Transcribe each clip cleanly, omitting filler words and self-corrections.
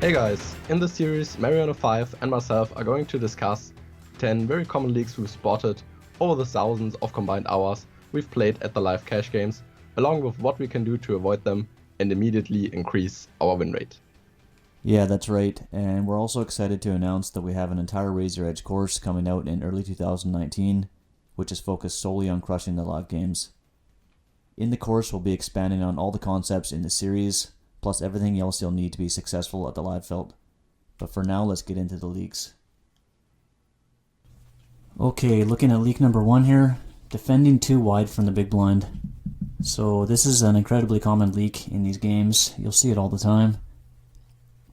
Hey guys, in this series, Mariano5 and myself are going to discuss 10 very common leaks we've spotted over the thousands of combined hours we've played at the live cash games, along with what we can do to avoid them and immediately increase our win rate. Yeah, that's right, and we're also excited to announce that we have an entire Raise Your Edge course coming out in early 2019, which is focused solely on crushing the live games. In the course, we'll be expanding on all the concepts in the series, plus everything else you'll need to be successful at the live felt. But for now, let's get into the leaks. Okay, looking at leak number 1 here, defending too wide from the big blind. So this is an incredibly common leak in these games. You'll see it all the time.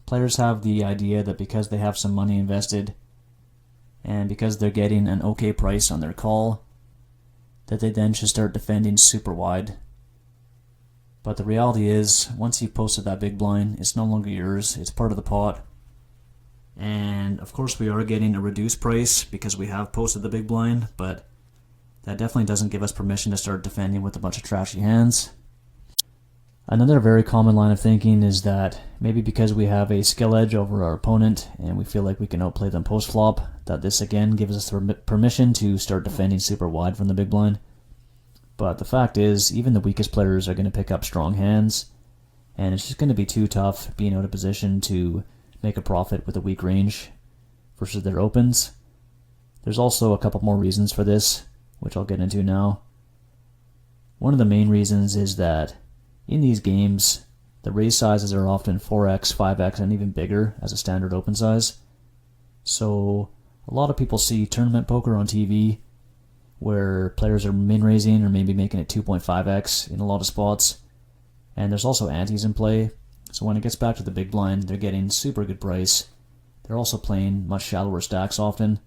Players have the idea that because they have some money invested and because they're getting an okay price on their call, that they then should start defending super wide. But the reality is, once you've posted that big blind, it's no longer yours, it's part of the pot. And of course we are getting a reduced price because we have posted the big blind, but that definitely doesn't give us permission to start defending with a bunch of trashy hands. Another very common line of thinking is that maybe because we have a skill edge over our opponent and we feel like we can outplay them post-flop, that this again gives us permission to start defending super wide from the big blind. But the fact is, even the weakest players are going to pick up strong hands, and it's just going to be too tough being out of position to make a profit with a weak range versus their opens. There's also a couple more reasons for this, which I'll get into now. One of the main reasons is that in these games, the raise sizes are often 4x, 5x, and even bigger as a standard open size. So a lot of people see tournament poker on TV where players are min-raising or maybe making it 2.5x in a lot of spots. And there's also antes in play. So when it gets back to the big blind, they're getting super good price. They're also playing much shallower stacks often.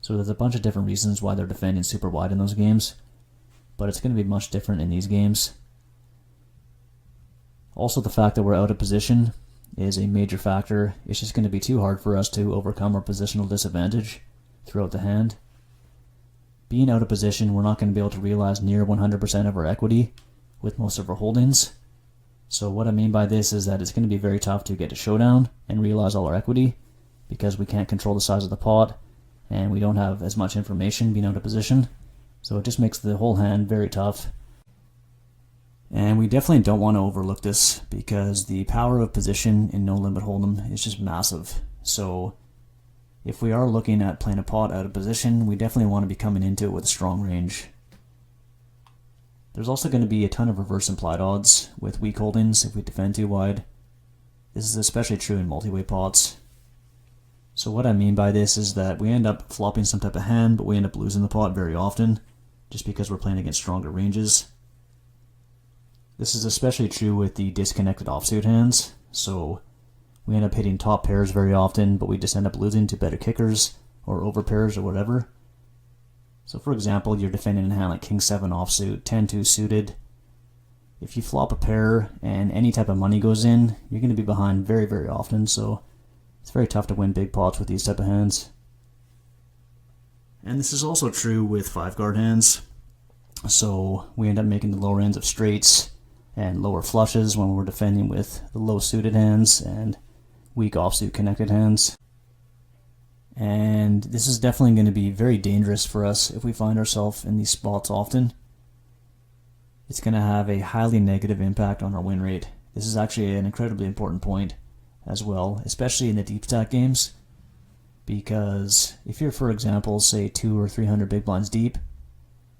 So there's a bunch of different reasons why they're defending super wide in those games. But it's going to be much different in these games. Also, the fact that we're out of position is a major factor. It's just going to be too hard for us to overcome our positional disadvantage throughout the hand. Being out of position, we're not going to be able to realize near 100% of our equity with most of our holdings. So what I mean by this is that it's going to be very tough to get to showdown and realize all our equity because we can't control the size of the pot and we don't have as much information being out of position. So it just makes the whole hand very tough. And we definitely don't want to overlook this because the power of position in no limit hold'em is just massive. So if we are looking at playing a pot out of position, we definitely want to be coming into it with a strong range. There's also going to be a ton of reverse implied odds with weak holdings if we defend too wide. This is especially true in multi-way pots. So what I mean by this is that we end up flopping some type of hand, but we end up losing the pot very often just because we're playing against stronger ranges. This is especially true with the disconnected offsuit hands, so we end up hitting top pairs very often, but we just end up losing to better kickers or over pairs or whatever. So for example, you're defending a hand like King 7 offsuit, 10-2 suited. If you flop a pair and any type of money goes in, you're going to be behind very, very often, so it's very tough to win big pots with these type of hands. And this is also true with 5-guard hands. So we end up making the lower ends of straights and lower flushes when we're defending with the low suited hands and weak offsuit connected hands. And this is definitely going to be very dangerous for us if we find ourselves in these spots often. It's going to have a highly negative impact on our win rate. This is actually an incredibly important point as well, especially in the deep stack games, because if you're, for example, say 200 or 300 big blinds deep,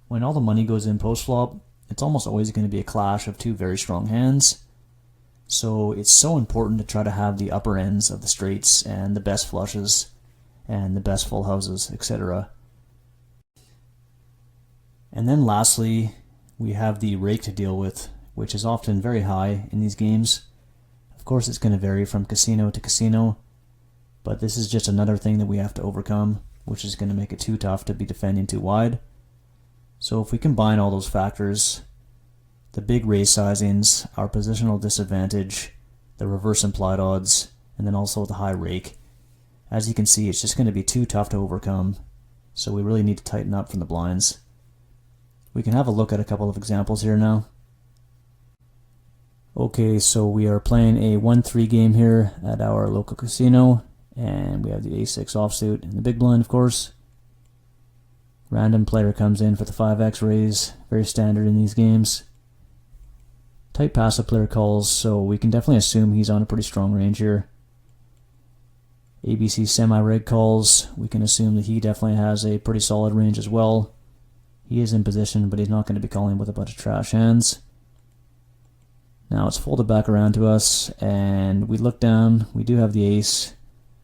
when all the money goes in post flop, it's almost always going to be a clash of two very strong hands. So it's so important to try to have the upper ends of the straights and the best flushes and the best full houses, etc. And then lastly, we have the rake to deal with, which is often very high in these games. Of course, it's going to vary from casino to casino, but this is just another thing that we have to overcome, which is going to make it too tough to be defending too wide. So if we combine all those factors, the big raise sizings, our positional disadvantage, the reverse implied odds, and then also the high rake, as you can see, it's just going to be too tough to overcome, so we really need to tighten up from the blinds. We can have a look at a couple of examples here now. Okay, so we are playing a 1-3 game here at our local casino, and we have the A6 offsuit in the big blind, of course. Random player comes in for the 5x raise, very standard in these games. Tight passive player calls, so we can definitely assume he's on a pretty strong range here. ABC semi-rig calls, we can assume that he definitely has a pretty solid range as well. He is in position, but he's not going to be calling with a bunch of trash hands. Now it's folded back around to us, and we look down, we do have the ace,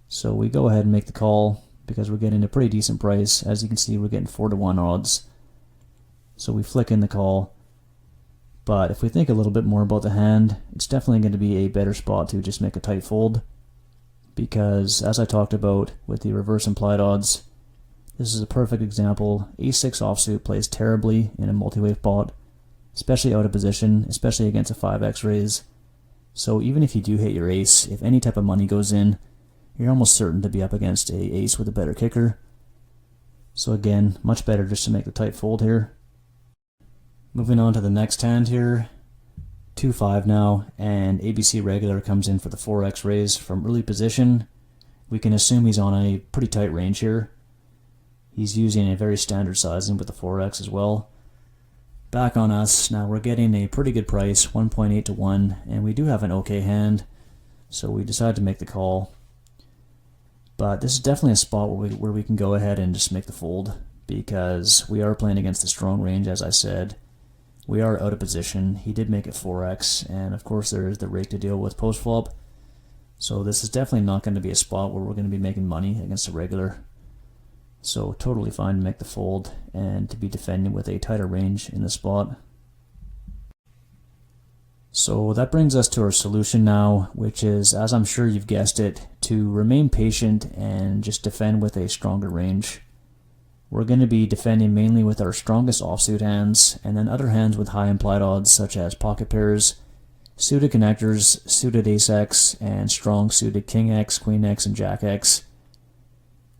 so we go ahead and make the call because we're getting a pretty decent price. As you can see, we're getting 4-to-1 odds. So we flick in the call, but if we think a little bit more about the hand, it's definitely going to be a better spot to just make a tight fold, because as I talked about with the reverse implied odds, this is a perfect example. A6 offsuit plays terribly in a multi-way pot, especially out of position, especially against a 5x raise. So even if you do hit your ace, if any type of money goes in, you're almost certain to be up against a ace with a better kicker. So again, much better just to make the tight fold here. Moving on to the next hand here, 2-5 now, and ABC regular comes in for the 4x raise from early position. We can assume he's on a pretty tight range here. He's using a very standard sizing with the 4x as well. Back on us, now we're getting a pretty good price, 1.8 to 1, and we do have an okay hand, so we decide to make the call. But this is definitely a spot where we can go ahead and just make the fold, because we are playing against a strong range, as I said. We are out of position. He did make it 4x, and of course there is the rake to deal with post flop. So this is definitely not going to be a spot where we're going to be making money against a regular. So totally fine to make the fold and to be defending with a tighter range in the spot. So that brings us to our solution now, which is, as I'm sure you've guessed it, to remain patient and just defend with a stronger range. We're going to be defending mainly with our strongest offsuit hands, and then other hands with high implied odds such as pocket pairs, suited connectors, suited ace-x, and strong suited king-x, queen-x, and jack-x.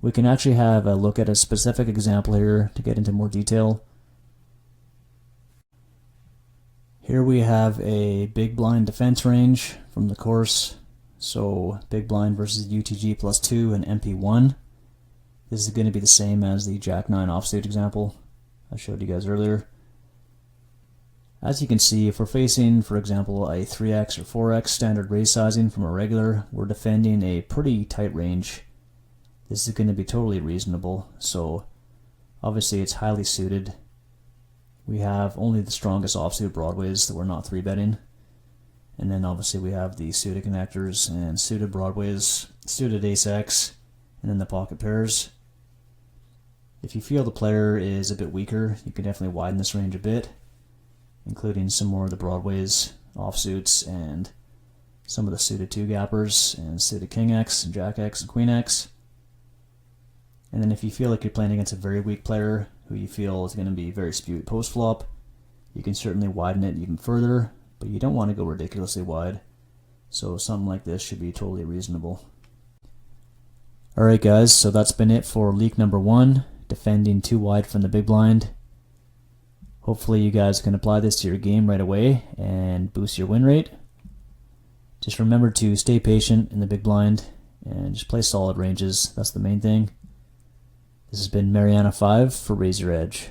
We can actually have a look at a specific example here to get into more detail. Here we have a big blind defense range from the course. So big blind versus UTG +2 and MP1. This is going to be the same as the Jack-9 offsuit example I showed you guys earlier. As you can see, if we're facing, for example, a 3x or 4x standard raise sizing from a regular, we're defending a pretty tight range. This is going to be totally reasonable, so obviously it's highly suited. We have only the strongest offsuit broadways that we're not 3-betting. And then obviously we have the suited connectors and suited broadways, suited ace-x, and then the pocket pairs. If you feel the player is a bit weaker, you can definitely widen this range a bit, including some more of the broadways, offsuits, and some of the suited 2-gappers, and suited king-x, and jack-x, and queen-x. And then if you feel like you're playing against a very weak player who you feel is going to be very spewed post-flop, you can certainly widen it even further, but you don't want to go ridiculously wide. So something like this should be totally reasonable. Alright guys, so that's been it for leak number 1, defending too wide from the big blind. Hopefully you guys can apply this to your game right away and boost your win rate. Just remember to stay patient in the big blind and just play solid ranges, that's the main thing. This has been Mariana 5 for Raise Your Edge.